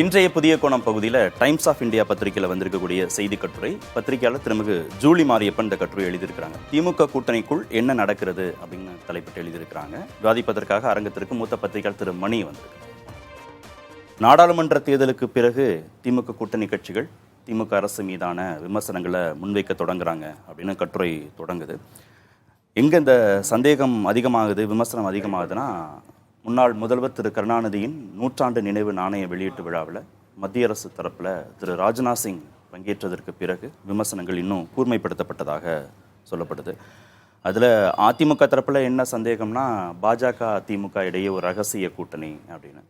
இன்றைய புதிய கோணம் பகுதியில் டைம்ஸ் ஆஃப் இந்தியா பத்திரிகையில் வந்திருக்கக்கூடிய செய்தி கட்டுரை, பத்திரிகையாளர் திருமிகு ஜூலி மாரியப்பன் இந்த கட்டுரை எழுதியிருக்கிறாங்க. திமுக கூட்டணிக்குள் என்ன நடக்கிறது அப்படின்னு தலைப்பிட்டு எழுதியிருக்கிறாங்க. விவாதிப்பதற்காக அரங்கத்திற்கு மூத்த பத்திரிகையாளர் திரு மணி வந்திருக்காங்க. நாடாளுமன்ற தேர்தலுக்கு பிறகு திமுக கூட்டணி கட்சிகள் திமுக அரசு மீதான விமர்சனங்களை முன்வைக்க தொடங்குறாங்க அப்படின்னு கட்டுரை தொடங்குது. எங்கே இந்த சந்தேகம் அதிகமாகுது, விமர்சனம் அதிகமாகுதுன்னா, முன்னாள் முதல்வர் திரு கருணாநிதியின் 100ஆண்டு நினைவு நாணய வெளியீட்டு விழாவில் மத்திய அரசு தரப்பில் திரு ராஜ்நாத் சிங் பங்கேற்றதற்கு பிறகு விமர்சனங்கள் இன்னும் கூர்மைப்படுத்தப்பட்டதாக சொல்லப்படுது. அதில் அதிமுக தரப்பில் என்ன சந்தேகம்னா, பாஜக திமுக இடையே ஒரு ரகசிய கூட்டணி அப்படின்னு,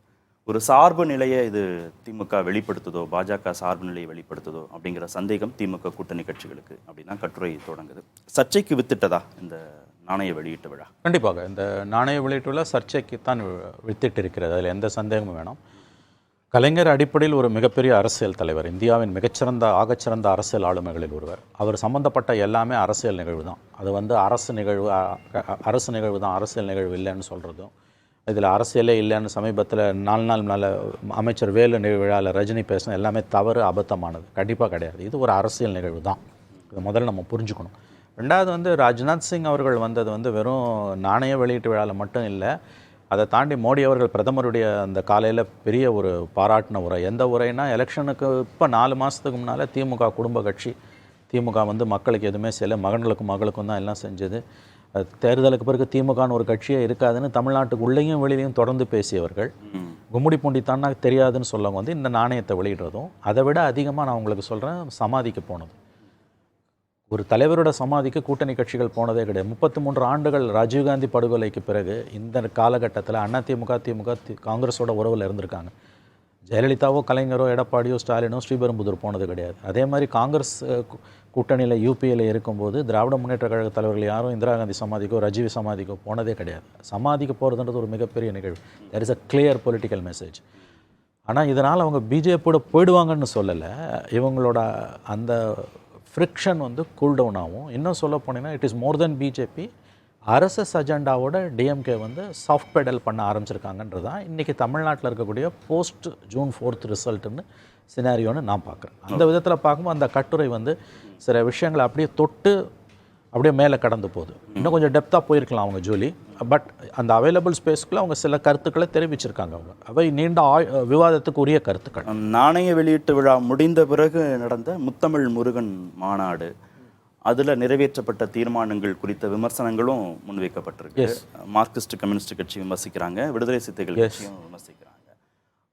ஒரு சார்பு நிலையை இது திமுக வெளிப்படுத்துதோ, பாஜக சார்பு நிலையை வெளிப்படுத்துதோ அப்படிங்கிற சந்தேகம் திமுக கூட்டணி கட்சிகளுக்கு அப்படின்னா கட்டுரை தொடங்குது. சர்ச்சைக்கு வித்திட்டதா இந்த நாணய வெளியீட்டு விழா? கண்டிப்பாக இந்த நாணய வெளியீட்டு விழா சர்ச்சைக்குத்தான் வித்திட்டு இருக்கிறது, அதில் எந்த சந்தேகமும் வேணும். கலைஞர் அடிப்படையில் ஒரு மிகப்பெரிய அரசியல் தலைவர், இந்தியாவின் மிகச்சிறந்த ஆகச்சிறந்த அரசியல் ஆளுமைகளில் ஒருவர். அவர் சம்மந்தப்பட்ட எல்லாமே அரசியல் நிகழ்வு தான். அது அரசு நிகழ்வு தான், அரசியல் நிகழ்வு இல்லைன்னு சொல்கிறதும், இதில் அரசியலே இல்லைன்னு சமீபத்தில் 4 நாள் அமைச்சர் வேலு விழாவில் ரஜினி பேசின எல்லாமே தவறு, அபத்தமானது. கண்டிப்பாக கிடையாது. இது ஒரு அரசியல் நிகழ்வு தான். இது முதல்ல நம்ம புரிஞ்சுக்கணும். ரெண்டாவது ராஜ்நாத் சிங் அவர்கள் வந்தது வெறும் நாணய வெளியீட்டு விழாவில் மட்டும் இல்லை, அதை தாண்டி மோடி அவர்கள் பிரதமருடைய அந்த காலையில் பெரிய ஒரு பாராட்டின உரை. எந்த உரைனா, எலெக்ஷனுக்கு இப்போ 4 மாதத்துக்கு முன்னால் திமுக குடும்ப கட்சி, திமுக மக்களுக்கு எதுவுமே செய்யலை, மகளுக்கும் தான் எல்லாம் செஞ்சது. தேர்தலுக்கு பிறகு திமுகன்னு ஒரு கட்சியே இருக்காதுன்னு தமிழ்நாட்டுக்கு உள்ளேயும் வெளியிலையும் தொடர்ந்து பேசியவர்கள். கும்முடி பூண்டித்தான்னா தெரியாதுன்னு சொல்லவங்க இந்த நாணயத்தை வெளியிடுறதும், அதை விட அதிகமாக நான் உங்களுக்கு சொல்கிறேன், சமாதிக்கு போனது. ஒரு தலைவரோட சமாதிக்கு கூட்டணி கட்சிகள் போனதே கிடையாது. 33 ஆண்டுகள் ராஜீவ்காந்தி படுகொலைக்கு பிறகு இந்த காலகட்டத்தில் அதிமுக காங்கிரஸோட உறவில் இருந்திருக்காங்க. ஜெயலலிதாவோ கலைஞரோ எடப்பாடியோ ஸ்டாலினோ ஸ்ரீபெரும்புதூர் போனது கிடையாது. அதே மாதிரி காங்கிரஸ் கூட்டணியில் யூபியில் இருக்கும்போது திராவிட முன்னேற்ற கழக தலைவர்கள் யாரும் இந்திரா காந்தி சமாதிக்கோ ரஜீவ் சமாதிக்கோ போனதே கிடையாது. சமாதிக்கு போகிறதுன்றது ஒரு மிகப்பெரிய நிகழ்வு. There is a clear political message. ஆனால் இதனால் அவங்க பிஜேபியோட போயிடுவாங்கன்னு சொல்லலை. இவங்களோட அந்த ஃப்ரிக்ஷன் கூல்டவுன் ஆகும். இன்னும் சொல்ல போனீங்கன்னா, it is more than BJP. RSS அஜெண்டாவோட டிஎம்கே சாஃப்ட் பெடல் பண்ண ஆரம்பிச்சிருக்காங்கன்றது தான் இன்றைக்கி தமிழ்நாட்டில் இருக்கக்கூடிய போஸ்ட் ஜூன் 4 ரிசல்ட்டுன்னு சினாரியோன்னு நான் பார்க்குறேன். அந்த விதத்தில் பார்க்கும்போது அந்த கட்டுரை சில விஷயங்களை அப்படியே தொட்டு அப்படியே மேலே கடந்து போகுது. இன்னும் கொஞ்சம் டெப்த்தாக போயிருக்கலாம் அவங்க ஜூலி. பட் அந்த அவைலபிள் ஸ்பேஸ்க்குள்ள அவங்க சில கருத்துக்களை தெரிவிச்சிருக்காங்க. அவை நீண்ட விவாதத்துக்கு உரிய கருத்துக்கள். நாணய வெளியீட்டு விழா முடிந்த பிறகு நடந்த முத்தமிழ் முருகன் மாநாடு, அதில் நிறைவேற்றப்பட்ட தீர்மானங்கள் குறித்த விமர்சனங்களும் முன்வைக்கப்பட்டிருக்கு. மார்க்சிஸ்ட் கம்யூனிஸ்ட் கட்சி விமர்சிக்கிறாங்க, விடுதலை சிறுத்தைகள் கட்சியும் விமர்சிக்கிறாங்க.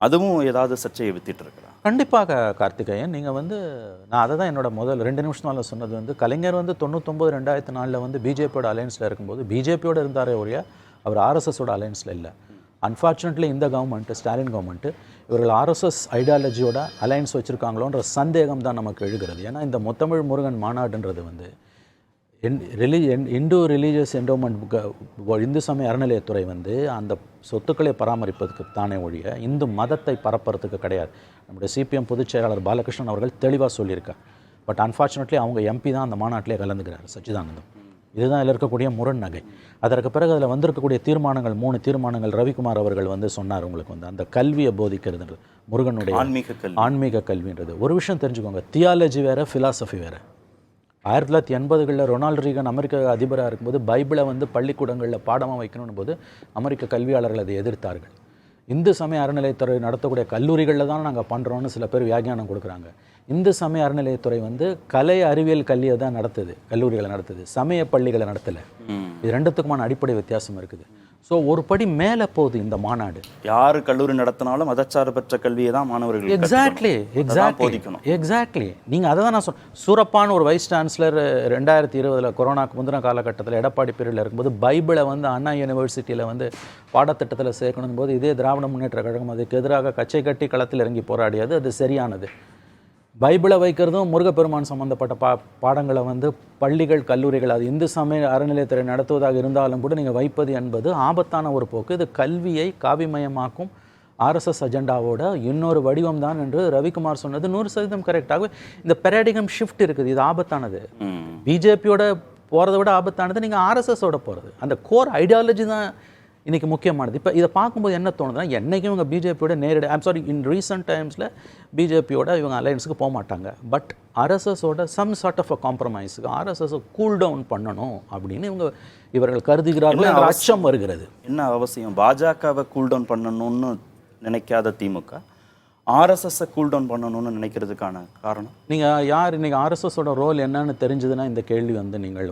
அதுவும் ஏதாவது சர்ச்சையை வித்திட்டு இருக்கிறாங்க. கண்டிப்பாக கார்த்திகேயன், நீங்கள் நான் அதை தான் என்னோட முதல் 2 நிமிஷம் சொன்னது. கலைஞர் 99-2004 பிஜேபியோட அலையன்ஸில் இருக்கும்போது பிஜேபியோட இருந்தாரே ஒழிய அவர் ஆர்எஸ்எஸோட அலையன்ஸில் இல்லை. அன்ஃபார்ச்சுனேட்லி இந்த கவர்மெண்ட்டு, ஸ்டாலின் கவர்மெண்ட்டு, இவர்கள் ஆர்எஸ்எஸ் ஐடியாலஜியோட அலையன்ஸ் வச்சுருக்காங்களோன்ற சந்தேகம் தான் நமக்கு எழுகிறது. ஏன்னா இந்த முத்தமிழ் முருகன் மாநாடுன்றது இந்து ரிலீஜியஸ் என்டோமெண்ட், இந்து சமய அறநிலையத்துறை அந்த சொத்துக்களை பராமரிப்பதுக்கு தானே ஒழிய இந்து மதத்தை பரப்புறதுக்கு கிடையாது. நம்முடைய சிபிஎம் பொதுச் செயலாளர் பாலகிருஷ்ணன் அவர்கள் தெளிவாக சொல்லியிருக்கார். பட் அன்ஃபார்ச்சுனேட்லி அவங்க எம்பி தான் அந்த மாநாட்டிலே கலந்துக்கிறார், சச்சிதானந்தம். இதுதான் இதில் இருக்கக்கூடிய முரண் நகை. அதற்கு பிறகு அதில் வந்திருக்கக்கூடிய தீர்மானங்கள், 3 தீர்மானங்கள் ரவிக்குமார் அவர்கள் சொன்னார். உங்களுக்கு அந்த கல்வியை போதிக்கிறதுன்றது, முருகனுடைய ஆன்மீக கல்வின்றது. ஒரு விஷயம் தெரிஞ்சுக்கோங்க, தியாலஜி வேறு, ஃபிலாசபி வேறு. 1980களில் ரொனால்டு ரீகன் அமெரிக்க அதிபராக இருக்கும்போது பைபிளை பள்ளிக்கூடங்களில் பாடமாக வைக்கணும் போது அமெரிக்க கல்வியாளர்கள் அதை எதிர்த்தார்கள். இந்து சமய அறநிலையத்துறை நடத்தக்கூடிய கல்லூரிகளில் தான் நாங்கள் பண்ணுறோன்னு சில பேர் வியாக்கியானம் கொடுக்குறாங்க. இந்து சமய அறநிலையத்துறை கலை அறிவியல் கல்வியை தான் நடத்துது, கல்லூரிகளை நடத்துது, சமய பள்ளிகளை நடத்தலை. இது ரெண்டுத்துக்குமான அடிப்படை வித்தியாசம் இருக்குது. ஸோ ஒரு படி மேலே போகுது இந்த மாநாடு. யார் கல்லூரி நடத்தினாலும் மதச்சார்பற்ற கல்வியை தான் மாணவர்கள் எக்ஸாக்ட்லி நீங்கள் அதை தான் நான் சூரப்பான ஒரு வைஸ் சான்சலர் 2020 கொரோனாக்கு முந்தின காலகட்டத்தில் எடப்பாடி பீரியடில் இருக்கும்போது பைபிளை அண்ணா யூனிவர்சிட்டியில் பாடத்திட்டத்தில் சேர்க்கணும் போது இதே திராவிட முன்னேற்ற கழகம் அதுக்கு எதிராக கச்சை கட்டி களத்தில் இறங்கி போராடியது. அது சரியானது. பைபிளை வைக்கிறதும் முருகப்பெருமான் சம்மந்தப்பட்ட பாடங்களை பள்ளிகள் கல்லூரிகள், அது இந்து சமய அறநிலையத்துறை நடத்துவதாக இருந்தாலும் கூட நீங்கள் வைப்பது என்பது ஆபத்தான ஒரு போக்கு. இது கல்வியை காவிமயமாக்கும் ஆர்எஸ்எஸ் அஜெண்டாவோட இன்னொரு வடிவம் தான் என்று ரவிக்குமார் சொன்னது 100% கரெக்டாகவே. இந்த பெராடிகம் ஷிஃப்ட் இருக்குது, இது ஆபத்தானது. பிஜேபியோட போகிறத விட ஆபத்தானது நீங்கள் ஆர்எஸ்எஸோட போகிறது. அந்த கோர் ஐடியாலஜி தான் இன்றைக்கி முக்கியமானது. இப்போ இதை பார்க்கும்போது என்ன தோணுதுன்னா, என்றைக்கும் இவங்க பிஜேபியோட நேரடி இன் ரீசெண்ட் டைம்ஸில் பிஜேபியோட இவங்க அலையன்ஸுக்கு போக மாட்டாங்க. பட் ஆர்எஸ்எஸோட சம் சார்ட் ஆஃப் அ காம்ப்ரமைஸுக்கு ஆர்எஸ்எஸை கூல் டவுன் பண்ணணும் அப்படின்னு இவர்கள் கருதுகிறார்கள் என்ற அச்சம் வருகிறது. என்ன அவசியம்? பாஜகவை கூல் டவுன் பண்ணணும்னு நினைக்காத திமுக ஆர்எஸ்எஸ்ஸை கூல் டவுன் பண்ணணும்னு நினைக்கிறதுக்கான காரணம்? நீங்கள் யார் இன்றைக்கி ஆர்எஸ்எஸோட ரோல் என்னன்னு தெரிஞ்சதுன்னா இந்த கேள்வி நீங்கள்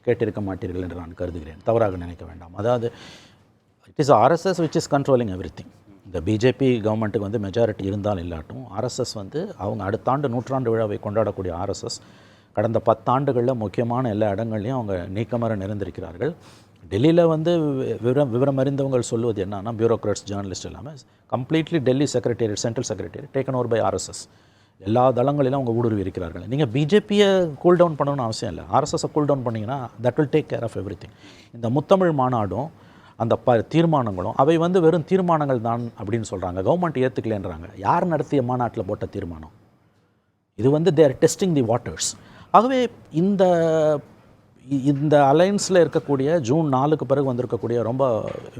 கேட்டிருக்க மாட்டீர்கள் என்று நான் கருதுகிறேன். தவறாக நினைக்க வேண்டாம். அதாவது it is RSS which is controlling everything. இந்த பிஜேபி கவர்மெண்ட்டுக்கு மெஜாரிட்டி இருந்தால் இல்லாட்டும் ஆர்எஸ்எஸ் அவங்க அடுத்த ஆண்டு 100ஆண்டு விழாவை கொண்டாடக்கூடிய ஆர்எஸ்எஸ் கடந்த 10 ஆண்டுகளில் முக்கியமான எல்லா இடங்கள்லையும் அவங்க நீக்கமர நிறைந்திருக்கிறார்கள். டெல்லியில் விவரம் அறிந்தவங்கள் சொல்லுவது என்னன்னா, பியூரோக்ராட்ஸ் ஜேர்னலிஸ்ட் எல்லாமே completely Delhi secretariat, central secretariat taken over by RSS. எல்லா தளங்களிலும் அவங்க ஊடுருவி இருக்கிறார்கள். நீங்கள் பிஜேபியை கூல் டவுன் பண்ணணும்னு அவசியம் இல்லை. ஆர்எஸ்எஸை கூல் டவுன் பண்ணிங்கன்னா that will take care of everything. இந்த முத்தமிழ் மாநாடும் அந்த தீர்மானங்களும் அவை வெறும் தீர்மானங்கள் தான் அப்படின்னு சொல்கிறாங்க. கவர்மெண்ட் ஏற்றுக்கலேன்றாங்க. யார் நடத்திய மாநாட்டில் போட்ட தீர்மானம் இது? They are testing the waters. ஆகவே இந்த அலைன்ஸில் இருக்கக்கூடிய ஜூன் 4க்கு பிறகு வந்திருக்கக்கூடிய ரொம்ப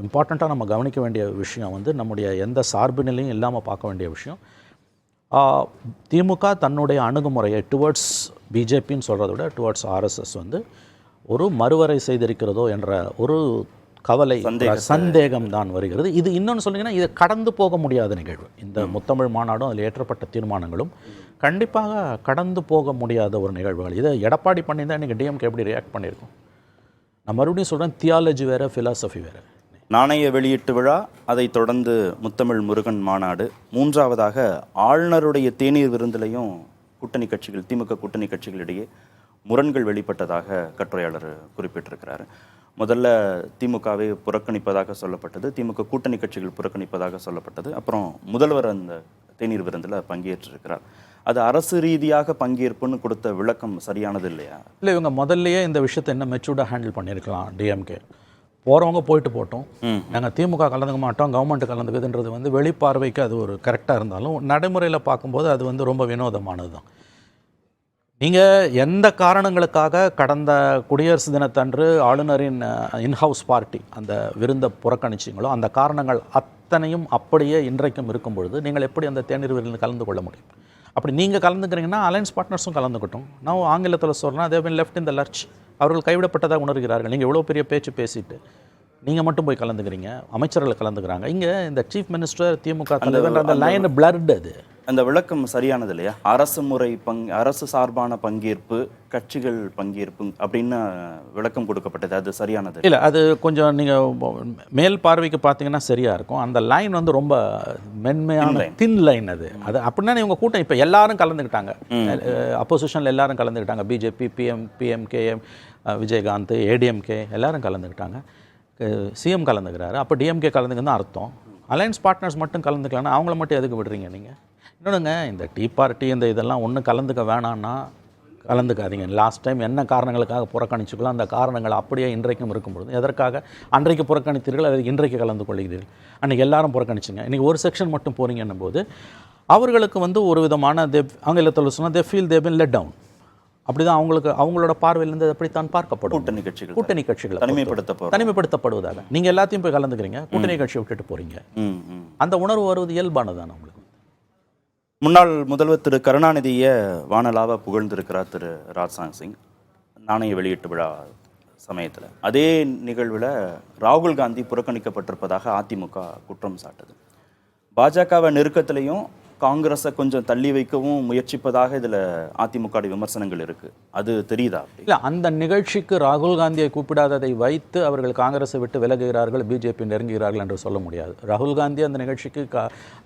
இம்பார்ட்டண்ட்டாக நம்ம கவனிக்க வேண்டிய விஷயம் நம்முடைய எந்த சார்பு நிலையும் இல்லாமல் பார்க்க வேண்டிய விஷயம், திமுக தன்னுடைய அணுகுமுறையை டுவர்ட்ஸ் பிஜேபின்னு சொல்கிறத விட டுவர்ட்ஸ் ஆர்எஸ்எஸ் ஒரு மறுவரை செய்திருக்கிறதோ என்ற ஒரு கவலை, சந்தேகம் தான் வருகிறது. இது இன்னொன்று சொன்னீங்கன்னா, இது கடந்து போக முடியாத நிகழ்வு. இந்த முத்தமிழ் மாநாடும் அதில் ஏற்றப்பட்ட தீர்மானங்களும் கண்டிப்பாக கடந்து போக முடியாத ஒரு நிகழ்வுகள். இதை எடப்பாடி பண்ணியிருந்தால் இன்றைக்கி டிஎம்கே எப்படி ரியாக்ட் பண்ணியிருக்கோம்? நான் மறுபடியும் சொல்கிறேன், தியாலஜி வேறு, ஃபிலாசபி வேறு. நாணய வெளியீட்டு விழா, அதைத் தொடர்ந்து முத்தமிழ் முருகன் மாநாடு, மூன்றாவதாக ஆளுநருடைய தேநீர் விருந்திலையும் கூட்டணி கட்சிகள், திமுக கூட்டணி கட்சிகளிடையே முரண்கள் வெளிப்பட்டதாக கட்டுரையாளர் குறிப்பிட்டிருக்கிறார். முதல்ல திமுகவை புறக்கணிப்பதாக சொல்லப்பட்டது, திமுக கூட்டணி கட்சிகள் புறக்கணிப்பதாக சொல்லப்பட்டது. அப்புறம் முதல்வர் அந்த தேநீர் விருந்தில் பங்கேற்றிருக்கிறார். அது அரசு ரீதியாக பங்கேற்புன்னு கொடுத்த விளக்கம் சரியானது இல்லையா? இல்லை, இவங்க முதல்லையே இந்த விஷயத்தை என்ன மெச்சூர்டாக ஹேண்டில் பண்ணியிருக்கலாம். டிஎம்கே போகிறவங்க போயிட்டு போட்டோம், நாங்கள் திமுக கலந்துக்க மாட்டோம், கவர்மெண்ட் கலந்துக்குதுன்றது வெளிப்பார்வைக்கு அது ஒரு கரெக்டாக இருந்தாலும் நடைமுறையில் பார்க்கும்போது அது ரொம்ப வினோதமானது தான். நீங்கள் எந்த காரணங்களுக்காக கடந்த குடியரசு தினத்தன்று ஆளுநரின் இன்ஹவுஸ் பார்ட்டி அந்த விருந்தை புறக்கணிச்சிங்களோ அந்த காரணங்கள் அத்தனையும் அப்படியே இன்றைக்கும் இருக்கும் பொழுது நீங்கள் எப்படி அந்த தேநீர் விருந்தில் கலந்து கொள்ள முடியும்? அப்படி நீங்கள் கலந்துக்கிறீங்கன்னா அலையன்ஸ் பார்ட்னர்ஸும் கலந்துக்கட்டும். நான் ஆங்கிலத்தில் சொல்கிறேன், தே பின் லெஃப்ட் இன் த லர்ச். அவர்கள் கைவிடப்பட்டதாக உணர்கிறார்கள். நீங்கள் எவ்வளோ பெரிய பேச்சு பேசிட்டு நீங்கள் மட்டும் போய் கலந்துக்கிறீங்க, அமைச்சர்கள் கலந்துக்கிறாங்க. இங்கே இந்த சீஃப் மினிஸ்டர், திமுக தலைவர், அந்த லைன் பிளர்டு. அது அந்த விளக்கம் சரியானது இல்லையா? அரசு சார்பான பங்கேற்பு, கட்சிகள் பங்கேற்பு அப்படின்னு விளக்கம் கொடுக்கப்பட்டது, அது சரியானது இல்லை. அது கொஞ்சம் நீங்கள் மேல் பார்வைக்கு பார்த்தீங்கன்னா சரியாக இருக்கும். அந்த லைன் ரொம்ப மென்மையான தின் லைன். அது அப்படின்னா இவங்க கூட்டம் இப்போ எல்லாரும் கலந்துக்கிட்டாங்க, அப்போசிஷனில் எல்லாரும் கலந்துக்கிட்டாங்க. பிஜேபி, பிஎம்கேஎம், விஜயகாந்த், ஏடிஎம்கே எல்லாரும் கலந்துக்கிட்டாங்க. சிஎம் கலந்துக்கிறாரு. அப்போ டிஎம்கே கலந்துக்குன்னு அர்த்தம். அலையன்ஸ் பார்ட்னர்ஸ் மட்டும் கலந்துக்கலாம்னா அவங்கள மட்டும் எதுக்கு விடுறீங்க நீங்கள்? இன்னொன்றுங்க, இந்த டீ பார்ட்டி இந்த இதெல்லாம் ஒன்றும் கலந்துக்க வேணான்னா கலந்துக்காதீங்க. லாஸ்ட் டைம் என்ன காரணங்களுக்காக புறக்கணிச்சுக்கலாம், அந்த காரணங்கள் அப்படியே இன்றைக்கும் இருக்கும்பொழுது எதற்காக அன்றைக்கு புறக்கணித்தீர்கள், அது இன்றைக்கு கலந்து கொள்கிறீர்கள்? அன்றைக்கி எல்லாரும் புறக்கணிச்சிங்க, இன்றைக்கி ஒரு செக்ஷன் மட்டும் போகிறீங்கன்னும் போது அவர்களுக்கு ஒரு விதமான ஆங்கிலத்தில் சொன்னால் they feel they been let down. அப்படிதான் அவங்களோட பார்வையிலிருந்து அப்படித்தான் பார்க்கப்படும். கூட்டணி கட்சிகள் தனிமைப்படுத்தப்படுவதாக நீங்கள் எல்லாத்தையும் போய் கலந்துக்கிறீங்க, கூட்டணி கட்சியை விட்டுட்டு போறீங்க. அந்த உணர்வு வருவது இயல்பானதான். உங்களுக்கு முன்னாள் முதல்வர் திரு கருணாநிதியை வானலாக புகழ்ந்திருக்கிறார் திரு ராஜ்நாத் சிங் நாணய வெளியீட்டு விழா சமயத்தில். அதே நிகழ்வில் ராகுல் காந்தி புறக்கணிக்கப்பட்டிருப்பதாக அதிமுக குற்றம் சாட்டுது. பாஜகவை நெருக்கத்திலையும் காங்கிரஸை கொஞ்சம் தள்ளி வைக்கவும் முயற்சிப்பதாக இதில் அதிமுக விமர்சனங்கள் இருக்குது. அது தெரியுதா? இல்லை, அந்த நிகழ்ச்சிக்கு ராகுல் காந்தியை கூப்பிடாததை வைத்து அவர்கள் காங்கிரஸை விட்டு விலகுகிறார்கள், பிஜேபி நெருங்குகிறார்கள் என்று சொல்ல முடியாது. ராகுல் காந்தி அந்த நிகழ்ச்சிக்கு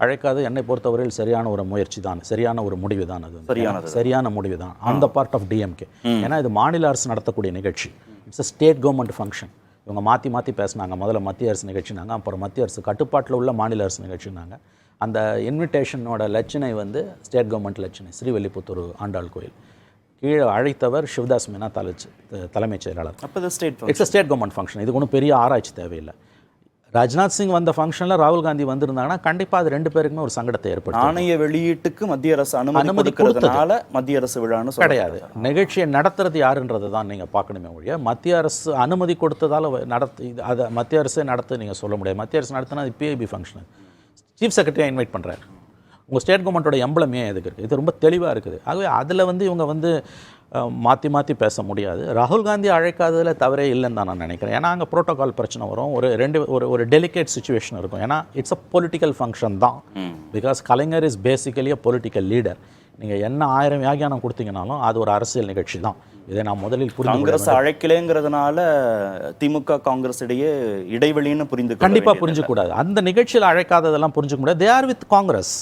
அழைக்காது என்னை பொறுத்தவரையில் சரியான ஒரு முயற்சி தான், சரியான ஒரு முடிவு தான். அது சரியான முடிவு தான் on the part of DMK. ஏன்னா இது மாநில அரசு நடத்தக்கூடிய நிகழ்ச்சி, it's a state government function. இவங்க மாற்றி பேசினாங்க. முதல்ல மத்திய அரசு நிகழ்ச்சினாங்க, அப்புறம் மத்திய அரசு கட்டுப்பாட்டில் உள்ள மாநில அரசு நிகழ்ச்சினாங்க. அந்த இன்விடேஷனோட லட்சணை ஸ்டேட் கவர்மெண்ட் லட்சணை. ஸ்ரீவில்லிபுத்தூர் ஆண்டாள் கோயில் கீழே அழைத்தவர் சிவதாஸ் மீனா தலைமைச் செயலாளர். அப்போ இட்ஸ் ஸ்டேட் கவர்மெண்ட் ஃபங்க்ஷன். இதுக்கு ஒன்றும் பெரிய ஆராய்ச்சி தேவையில்லை. ராஜ்நாத் சிங் வந்த ஃபங்க்ஷனில் ராகுல் காந்தி வந்திருந்தாங்கன்னா கண்டிப்பாக அது 2 பேருக்குமே ஒரு சங்கடத்தை ஏற்படுத்தும். நாணய வெளியீட்டுக்கு மத்திய அரசு அனுமதி கொடுக்கிறதுனால மத்திய அரசு விழான்னு கிடையாது. நிகழ்ச்சியை நடத்துறது யாருன்றது தான் நீங்கள் பார்க்கணுமே ஒழிய மத்திய அரசு அனுமதி கொடுத்ததால் அதை மத்திய அரசே நடத்த நீங்கள் சொல்ல முடியாது. மத்திய அரசு நடத்தினா அது பிஐபி ஃபங்க்ஷனு. சீஃப் செக்ரட்டரியாக இன்வைட் பண்ணுறாரு. உங்கள் ஸ்டேட் கவர்மெண்ட்டோட எம்பளமே எதுக்கு இருக்குது? இது ரொம்ப தெளிவாக இருக்குது. ஆகவே அதில் இவங்க மாற்றி பேச முடியாது. ராகுல் காந்தி அழைக்காததில் தவறே இல்லைன்னு தான் நான் நினைக்கிறேன். ஏன்னா அங்கே ப்ரோட்டோகால் பிரச்சனை வரும், ஒரு டெலிகேட் சுச்சுவேஷன் இருக்கும். ஏன்னா இட்ஸ் அ பொலிட்டிக்கல் ஃபங்க்ஷன் தான். Because Kalaignar is basically a political leader. நீங்கள் என்ன 1000 வியாகியானம் கொடுத்தீங்கனாலும் அது ஒரு அரசியல் நிகழ்ச்சி தான். இதை நான் முதலில் காங்கிரஸ் அழைக்கலைங்கிறதுனால திமுக காங்கிரஸ் இடையே இடைவெளின்னு கண்டிப்பாக புரிஞ்சுக்கூடாது. அந்த நிகழ்ச்சியில் அழைக்காததெல்லாம் புரிஞ்சுக்க முடியாது. They are with Congress.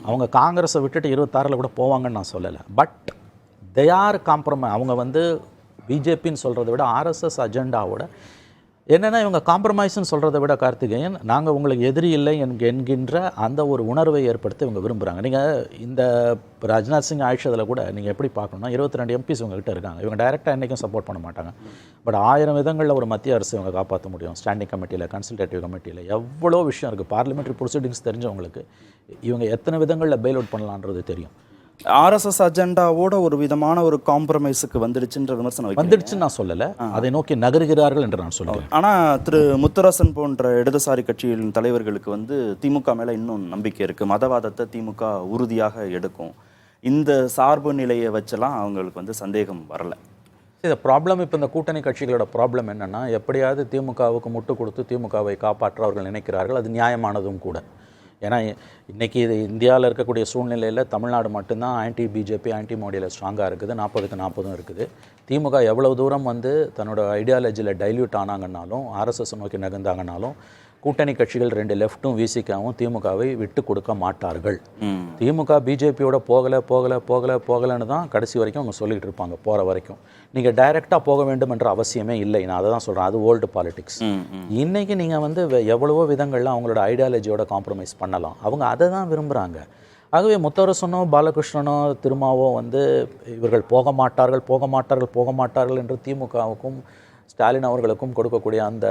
அவங்க காங்கிரஸை விட்டுட்டு 26 கூட போவாங்கன்னு நான் சொல்லலை. But they are compromise. அவங்க பிஜேபின்னு சொல்கிறத விட ஆர்எஸ்எஸ் அஜெண்டாவோட என்னென்னா இவங்க காம்ப்ரமைஸ்ன்னு சொல்கிறத விட கார்த்திகேயன் நாங்கள் உங்களுக்கு எதிரி இல்லை என்கின்ற அந்த ஒரு உணர்வை ஏற்படுத்த இவங்க விரும்புகிறாங்க. நீங்கள் இந்த ராஜ்நாத் சிங் ஆயிஷதில் கூட நீங்கள் எப்படி பார்க்கணும்னா 22 எம்பிஸ் இவங்ககிட்ட இருக்காங்க. இவங்க டைரெக்டாக என்றைக்கும் சப்போர்ட் பண்ண மாட்டாங்க. பட் 1000 விதங்களில் ஒரு மத்திய அரசு இவங்க காப்பாற்ற முடியும். ஸ்டாண்டிங் கமிட்டியில், கன்சல்டேட்டிவ் கமிட்டியில் எவ்வளோ விஷயம் இருக்குது. பார்லிமெண்ட்ரி ப்ரொசீடிங்ஸ் தெரிஞ்சவங்களுக்கு இவங்க எத்தனை விதங்களில் பெயில் அவுட் பண்ணலான்றது தெரியும். ஆர்எஸ்எஸ் அஜெண்டாவோட ஒரு விதமான ஒரு காம்ப்ரமைஸுக்கு வந்துடுச்சுன்ற விமர்சனம் வந்துடுச்சுன்னு நான் சொல்லலை. அதை நோக்கி நகர்கிறார்கள் என்று நான் சொல்லுவேன். ஆனால் திரு முத்தரசன் போன்ற இடதுசாரி கட்சிகளின் தலைவர்களுக்கு திமுக மேலே இன்னும் நம்பிக்கை இருக்குது. மதவாதத்தை திமுக உறுதியாக எடுக்கும். இந்த சார்பு நிலையை வச்செல்லாம் அவங்களுக்கு சந்தேகம் வரலை. இந்த ப்ராப்ளம் இப்போ இந்த கூட்டணி கட்சிகளோட ப்ராப்ளம் என்னென்னா எப்படியாவது திமுகவுக்கு முட்டு கொடுத்து திமுகவை காப்பாற்ற அவர்கள் நினைக்கிறார்கள். அது நியாயமானதும் கூட. ஏன்னா இன்றைக்கி இது இந்தியாவில் இருக்கக்கூடிய சூழ்நிலையில் தமிழ்நாடு மட்டும்தான் ஆன்டி பிஜேபி ஆன்டி மோடியில் ஸ்ட்ராங்காக இருக்குது. 40க்கு 40 இருக்குது. திமுக எவ்வளவு தூரம் தன்னோட ஐடியாலஜியில் டைல்யூட் ஆனாங்கன்னாலும் ஆர்எஸ்எஸ் நோக்கி நகர்ந்தாங்கன்னாலும் கூட்டணி கட்சிகள் 2 லெஃப்ட்டும் விசிகாவும் திமுகவை விட்டு கொடுக்க மாட்டார்கள். திமுக பிஜேபியோட போகலைன்னு தான் கடைசி வரைக்கும் அவங்க சொல்லிகிட்டு இருப்பாங்க. போகிற வரைக்கும் நீங்கள் டைரெக்டாக போக வேண்டும் என்ற அவசியமே இல்லை. நான் அதை தான் சொல்கிறேன். அது ஓல்டு பாலிடிக்ஸ். இன்றைக்கி நீங்கள் எவ்வளவோ விதங்களில் அவங்களோட ஐடியாலஜியோட காம்ப்ரமைஸ் பண்ணலாம். அவங்க அதை தான் விரும்புகிறாங்க. ஆகவே முத்தரசனோ பாலகிருஷ்ணனோ திருமாவோ இவர்கள் போக மாட்டார்கள் என்று திமுகவுக்கும் ஸ்டாலின் அவர்களுக்கும் கொடுக்கக்கூடிய அந்த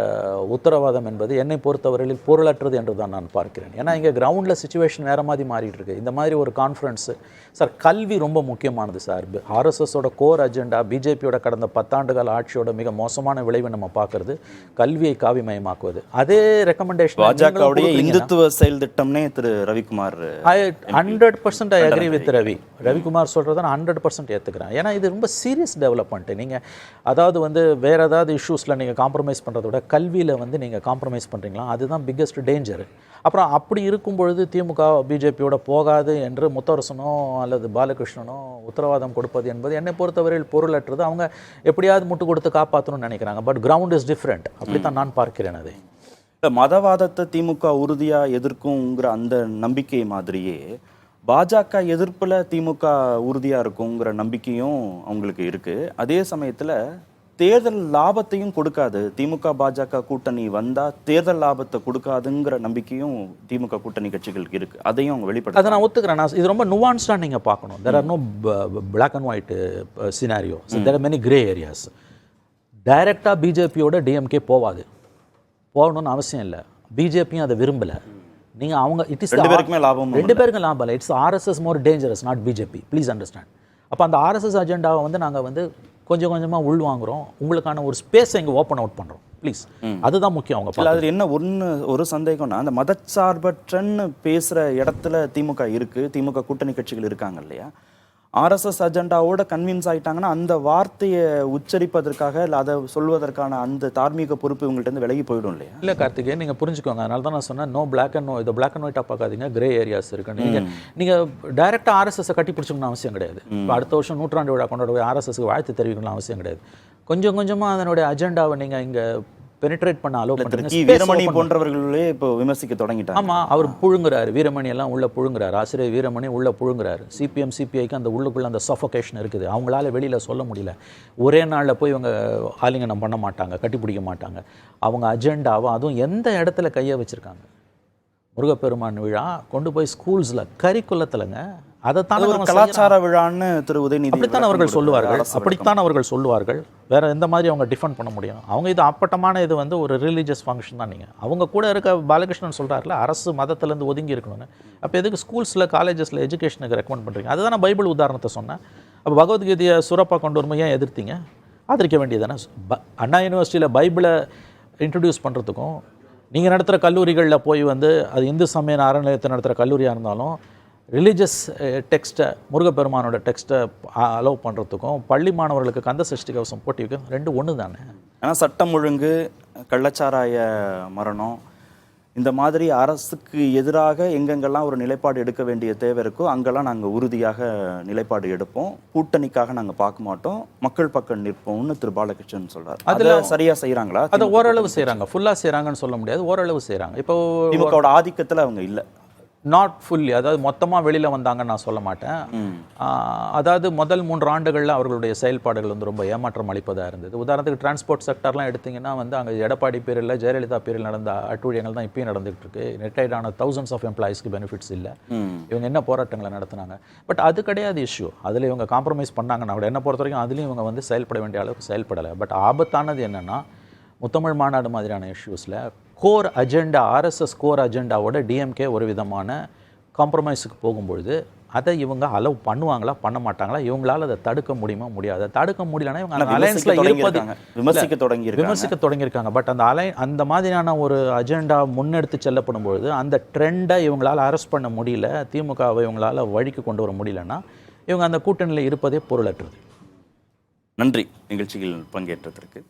உத்தரவாதம் என்பது என்னை பொறுத்தவரையில் பொருளற்றது என்று தான் நான் பார்க்கிறேன். ஏன்னா இங்கே கிரவுண்டில் சுச்சுவேஷன் வேறு மாதிரி மாறிட்டு இருக்கு. இந்த மாதிரி ஒரு கான்ஃபரன்ஸு சார், கல்வி ரொம்ப முக்கியமானது சார். ஆர்எஸ்எஸோட கோர் அஜெண்டா, பிஜேபியோட கடந்த 10 ஆண்டுகால ஆட்சியோட மிக மோசமான விளைவை நம்ம பார்க்கறது கல்வியை காவிமயமாக்குவது. அதே ரெக்கமெண்டேஷன் பாஜகவுடைய இந்துத்துவ செயல் திட்டம்னே Thiru Ravikumar 100% I agree with Ravikumar சொல்கிறத நான் 100% ஏற்றுக்கிறேன். ஏன்னா இது ரொம்ப சீரியஸ் டெவலப்மெண்ட்டு. நீங்கள் அதாவது வேறு ஏதாவது இஷ்யூஸில் நீங்கள் காம்ப்ரமைஸ் பண்ணுறத விட கல்வியில் நீங்கள் காம்ப்ரமைஸ் பண்ணுறீங்களா, அதுதான் பிக்கெஸ்ட் டேஞ்சர். அப்புறம் அப்படி இருக்கும் பொழுது திமுக பிஜேபியோட போகாது என்று முத்தரசனோ அல்லது பாலகிருஷ்ணனோ உத்தரவாதம் கொடுப்பது என்பது என்னை பொறுத்தவரையில் பொருளற்றது. அவங்க எப்படியாவது முட்டு கொடுத்து காப்பாற்றணும்னு நினைக்கிறாங்க. But ground is different. அப்படித்தான் நான் பார்க்கிறேன். அதை மதவாதத்தை திமுக உறுதியாக எதிர்க்குங்கிற அந்த நம்பிக்கை மாதிரியே பாஜக எதிர்ப்பில் திமுக உறுதியாக இருக்குங்கிற நம்பிக்கையும் அவங்களுக்கு இருக்குது. அதே சமயத்தில் தேர்தல் லாபத்தையும் கொடுக்காது. திமுக பாஜக கூட்டணி வந்தால் தேர்தல் லாபத்தை கொடுக்காதுங்கிற நம்பிக்கையும் திமுக கூட்டணி கட்சிகளுக்கு இருக்குது. அதையும் அவங்க வெளிப்படுத்த அதை நான் ஒத்துக்கிறேன். இது ரொம்ப நுவான்ஸ்டாக நீங்கள் பார்க்கணும். There are no black and white scenario. There are many grey areas. டைரெக்டாக பிஜேபியோட டிஎம்கே போகணும்னு அவசியம் இல்லை. பிஜேபியும் அதை விரும்பலை. நீங்கள் அவங்க இட் இஸ் 2 பேருக்கும் லாபம் இல்லை. It's RSS more dangerous, not BJP. Please understand. அப்போ அந்த ஆர்எஸ்எஸ் அஜெண்டாவை நாங்கள் கொஞ்சம் கொஞ்சமாக உள்வாங்குறோம். உங்களுக்கான ஒரு ஸ்பேஸை இங்கே ஓப்பன் அவுட் பண்ணுறோம். ப்ளீஸ், அதுதான் முக்கியம். அவங்க அதில் என்ன ஒரு சந்தேகம்னா, அந்த மதச்சார்பற்றன்னு பேசுகிற இடத்துல திமுக இருக்குது, திமுக கூட்டணி கட்சிகள் இருக்காங்க இல்லையா? ஆர்எஸ்எஸ் அஜெண்டாவோட கன்வின்ஸ் ஆகிட்டாங்கன்னா அந்த வார்த்தையை உச்சரிப்பதற்காக இல்லை அதை சொல்வதற்கான அந்த தார்மீக பொறுப்பு இவங்கள்ட்ட விலகி போயிடும் இல்லையா? இல்லை கார்த்திகே, நீங்கள் புரிஞ்சுக்கோங்க. அதனால தான் நான் சொன்னேன் நோ பிளாக் அண்ட் இதை பிளாக் அண்ட் ஒயிட்டாக பார்க்காதீங்க, கிரே ஏரியாஸ் இருக்குன்னு. நீங்கள் டைரெக்டாக ஆர்எஸ்எஸ்ஸை கட்டி பிடிச்சிக்கணும்னு அவசியம் கிடையாது. இப்போ அடுத்த வருஷம் 100ஆண்டு விழா கொண்டாட ஆர்எஸ்எஸ்க்கு வாழ்த்து தெரிவிக்கணும்னு அவசியம் கிடையாது. கொஞ்சம் கொஞ்சமாக அதனுடைய அஜெண்டாவை நீங்கள் இங்கே பெனிட்ரேட் பண்ண அலோ பண்ணுறீங்க. வீரமணி போன்றவர்களே இப்போ விமர்சிக்க தொடங்கிட்டாங்க. ஆமாம், அவர் புழுங்குறாரு. வீரமணி எல்லாம் உள்ள புழுங்குறாரு. ஆசிரியர் வீரமணி உள்ள புழுங்குறாரு. சிபிஎம் சிபிஐக்கு அந்த உள்ளுக்குள்ள அந்த சஃபோகேஷன் இருக்குது. அவங்களால வெளியில் சொல்ல முடியல. ஒரே நாளில் போய் இவங்க ஆலிங்கனம் பண்ண மாட்டாங்க, கட்டி பிடிக்க மாட்டாங்க. அவங்க அஜெண்டாவை அதுவும் எந்த இடத்துல கையை வச்சுருக்காங்க. முருகப்பெருமான் விழா கொண்டு போய் ஸ்கூல்ஸில் கரிக்குலத்திலங்க அதைத்தான் ஒரு கலாச்சார விழான்னு திரு உதயநிதி அப்படித்தான் அவர்கள் சொல்லுவார்கள். அப்படித்தான் அவர்கள் சொல்லுவார்கள். வேற எந்த மாதிரி அவங்க டிஃபெண்ட் பண்ண முடியும்? அவங்க இது அப்பட்டமான இது வந்து ஒரு ரிலீஜியஸ் ஃபங்க்ஷன் தான். நீங்கள் அவங்க கூட இருக்க பாலகிருஷ்ணன் சொல்கிறாருல அரசு மதத்திலேருந்து ஒதுங்கி இருக்கணும்னு. அப்போ எதுக்கு ஸ்கூல்ஸில் காலேஜஸில் எஜுகேஷனுக்கு ரெக்கமெண்ட் பண்ணுறீங்க? அதுதான் நான் பைபிள் உதாரணத்தை சொன்னேன். அப்போ பகவத்கீதையை சுரப்பா கொண்டு வரும்போது ஏன் எதிர்த்தீங்க? ஆதரிக்க வேண்டியதானே. அண்ணா யூனிவர்சிட்டியில் பைபிளை இன்ட்ரடியூஸ் பண்ணுறதுக்கும் நீங்கள் நடத்துகிற கல்லூரிகளில் போய் வந்து அது இந்து சமய அறநிலையத்தை நடத்துகிற கல்லூரியாக இருந்தாலும் ரிலீஜியஸ் டெக்ஸ்ட்டை முருகப்பெருமானோட டெக்ஸ்ட்டை அலோவ் பண்ணுறதுக்கும் பள்ளி மாணவர்களுக்கு கந்த சஷ்டி கவசம் போட்டி வைக்கும் ரெண்டு ஒன்று தானே. ஏன்னா சட்டம் ஒழுங்கு, கள்ளச்சாராய மரணம், இந்த மாதிரி அரசுக்கு எதிராக எங்கெங்கெல்லாம் ஒரு நிலைப்பாடு எடுக்க வேண்டிய தேவை இருக்கோ அங்கெல்லாம் நாங்கள் உறுதியாக நிலைப்பாடு எடுப்போம். கூட்டணிக்காக நாங்கள் பார்க்க மாட்டோம், மக்கள் பக்கம் நிற்போம்னு திரு பாலகிருஷ்ணன் சொல்றாரு. அதில் சரியா செய்கிறாங்களா? அதை ஓரளவு செய்கிறாங்க, ஃபுல்லாக செய்கிறாங்கன்னு சொல்ல முடியாது, ஓரளவு செய்கிறாங்க. இப்போ திமுகவோட ஆதிக்கத்தில் அவங்க இல்லை, நாட் ஃபுல்லி, அதாவது மொத்தமாக வெளியில் வந்தாங்கன்னு நான் சொல்ல மாட்டேன். அதாவது முதல் 3 ஆண்டுகளில் அவர்களுடைய செயல்பாடுகள் வந்து ரொம்ப ஏமாற்றம் அளிப்பதாக இருந்தது. உதாரணத்துக்கு டிரான்ஸ்போர்ட் செக்டர்லாம் எடுத்திங்கன்னா வந்து அங்கே எடப்பாடி பேரில் ஜெயலலிதா பேரில் நடந்த அட்டூழியங்கள் தான் இப்பயும் நடந்துகிட்டு இருக்கு. ரிட்டையர்ட் ஆன thousands ஆஃப் எம்ப்ளாயிஸ்க்கு பெனிஃபிட்ஸ் இல்லை. இவங்க என்ன போராட்டங்களை நடத்துனாங்க? பட் அது கிடையாது இஷ்யூ. அதில் இவங்க காம்ப்ரமைஸ் பண்ணாங்கன்னா கூட என்ன பொறுத்த வரைக்கும் அதுலேயும் இவங்க வந்து செயல்பட வேண்டிய அளவுக்கு செயல்படலை. பட் ஆபத்தானது என்னென்னா முத்தமிழ் மாநாடு மாதிரியான இஷ்யூஸில் கோர் அஜெண்டா, ஆர்எஸ்எஸ் கோர் அஜெண்டாவோட டிஎம்கே ஒரு விதமான காம்ப்ரமைஸுக்கு போகும்பொழுது அதை இவங்க அலோவ் பண்ணுவாங்களா பண்ண மாட்டாங்களா? இவங்களால அதை தடுக்க முடியுமா? முடியாது. தடுக்க முடியலன்னா இவங்க அலையன்ஸில் இருப்பது விமர்சிக்க தொடங்கியிருக்காங்க. பட் அந்த மாதிரியான ஒரு அஜெண்டா முன்னெடுத்து செல்லப்படும் பொழுது அந்த ட்ரெண்டை இவங்களால் அரெஸ்ட் பண்ண முடியல, திமுகவை இவங்களால் வழிக்கு கொண்டு வர முடியலன்னா இவங்க அந்த கூட்டணியில் இருப்பதே பொருளற்றது. நன்றி நிகழ்ச்சியில் பங்கேற்றதற்கு.